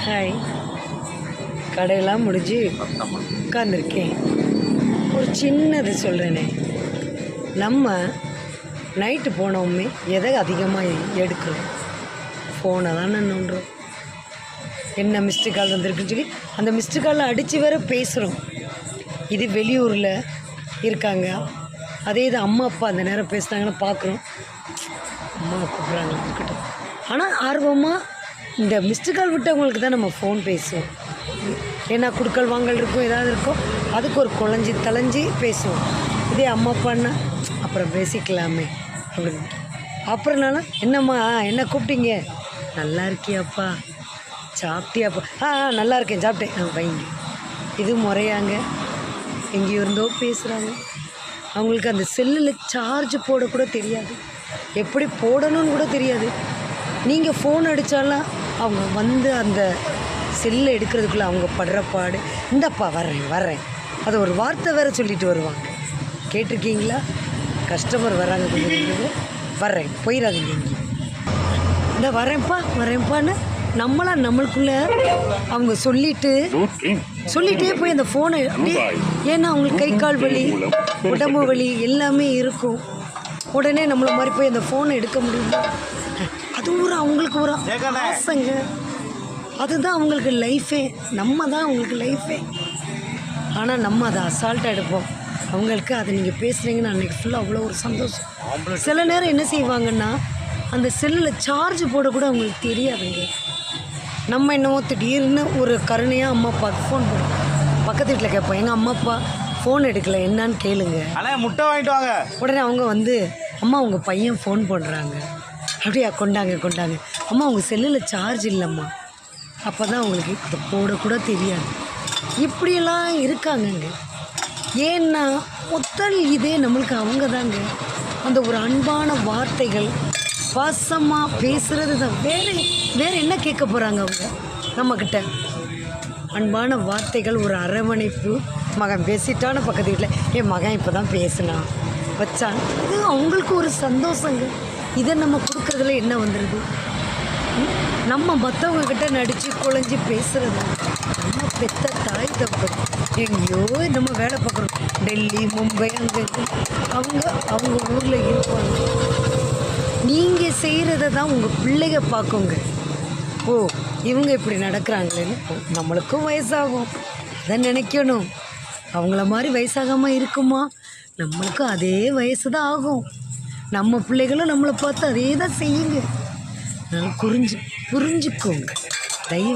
Hi. கடையெல்லாம் முடிஞ்சு உட்காந்துருக்கேன். ஒரு சின்னது சொல்கிறேனே, நம்ம நைட்டு போனோமே எதை அதிகமாக எடுக்கிறோம்? ஃபோனை தானே நோண்டுறோம். என்ன மிஸ்டு கால் வந்திருக்குன்னு சொல்லி அந்த மிஸ்டு காலில் அடித்து வேற பேசுகிறோம். இது வெளியூரில் இருக்காங்க, அதே இது அம்மா அப்பா அந்த நேரம் பேசுனாங்கன்னு பார்க்குறோம். அம்மா கூப்பிட்றாங்க இருக்கட்டும். ஆனால் ஆர்வமாக இந்த மிஸ்டு கால் விட்டவங்களுக்கு தான் நம்ம ஃபோன் பேசுவோம். ஏன்னா குடுக்கல் வாங்கல் இருக்கும், ஏதாவது இருக்கும், அதுக்கு ஒரு குழஞ்சி தலைஞ்சி பேசுவோம். இதே அம்மா அப்பான்னா அப்புறம் பேசிக்கலாமே அப்படின்னு. அப்புறம் நான் என்னம்மா என்ன கூப்பிட்டீங்க? நல்லா இருக்கியாப்பா, சாப்பிட்டியாப்பா? நல்லா இருக்கேன், சாப்பிட்டேன், வைங்க. இது முறையாங்க? எங்கேயோ இருந்தோ பேசுகிறாங்க. அவங்களுக்கு அந்த செல்லில் சார்ஜ் போடக்கூட தெரியாது, எப்படி போடணும்னு கூட தெரியாது. நீங்கள் ஃபோன் அடித்தாலாம் அவங்க வந்து அந்த செல்லை எடுக்கிறதுக்குள்ளே அவங்க படுற பாடு. இந்தப்பா வர்றேன் அதை ஒரு வார்த்தை வேறு சொல்லிட்டு வருவாங்க. கேட்டிருக்கீங்களா? கஸ்டமர் வராங்க, கொஞ்சம் வர்றேன், போயிடாதீங்க இங்கே, இந்த வரேன்ப்பான்னு நம்மளுக்குள்ளே அவங்க சொல்லிகிட்டே போய் அந்த ஃபோனை, ஏன்னா அவங்களுக்கு கை கால் வலி, உடம்பு வலி எல்லாமே இருக்கும். உடனே நம்மளை மாதிரி போய் அந்த ஃபோனை எடுக்க முடியுமா? அது அவங்களுக்கு ஒரு ஆசைங்க. அதுதான் அவங்களுக்கு லைஃபே, நம்ம தான் அவங்களுக்கு லைஃபே. ஆனால் நம்ம அதை அசால்ட்டாக எடுப்போம். அவங்களுக்கு அதை நீங்கள் பேசுகிறீங்கன்னு அன்றைக்கி ஃபுல்லாக அவ்வளோ ஒரு சந்தோஷம். சில நேரம் என்ன செய்வாங்கன்னா, அந்த செல்லில் சார்ஜ் போடக்கூட அவங்களுக்கு தெரியாதுங்க. நம்ம என்னவோ திடீர்னு ஒரு கருணையாக அம்மா அப்பாவுக்கு ஃபோன் பண்ணுவோம். பக்கத்து வீட்டில் கேட்போம், எங்கள் அம்மா அப்பா ஃபோன் எடுக்கலை, என்னான்னு கேளுங்க. முட்டை வாங்கிட்டு வாங்க. உடனே அவங்க வந்து, அம்மா உங்கள் பையன் ஃபோன் பண்ணுறாங்க. அப்படியா, கொண்டாங்க. அம்மா உங்கள் செல்லில் சார்ஜ் இல்லைம்மா. அப்போ தான் அவங்களுக்கு இதை போடக்கூட தெரியாது. இப்படியெல்லாம் இருக்காங்கங்க. ஏன்னா முதல் இதே நம்மளுக்கு அவங்க தாங்க. அந்த ஒரு அன்பான வார்த்தைகள், பாசமாக பேசுகிறது தான். வேறு என்ன கேட்க போகிறாங்க அவங்க நம்மக்கிட்ட? அன்பான வார்த்தைகள், ஒரு அரவணைப்பு. மகன் பேசிட்டான பக்கத்து வீட்டில், என் மகன் இப்போ தான் பேசினான் வச்சான், இது அவங்களுக்கு ஒரு சந்தோஷங்க. இதை நம்ம கொடுக்குறதுல என்ன வந்துடுது? நம்ம மற்றவங்கக்கிட்ட நடித்து குழஞ்சி பேசுகிறது. நம்ம பெத்த தாய் தப்பு எங்கேயோ நம்ம வேலை பார்க்குறோம், டெல்லி, மும்பை, அங்கே அவங்க ஊரில் இருப்பாங்க. நீங்கள் செய்கிறத தான் உங்கள் பிள்ளைங்க பார்க்குங்க. ஓ, இவங்க இப்படி நடக்கிறாங்களேன்னு நம்மளுக்கும் வயசாகும், அதை நினைக்கணும். அவங்கள மாதிரி வயசாகாமல் இருக்குமா? நம்மளுக்கும் அதே வயசு தான் ஆகும். நம்ம பிள்ளைகளும் நம்மளை பார்த்து அதே தான் செய்யுங்க. புரிஞ்சுக்கோங்க தயவு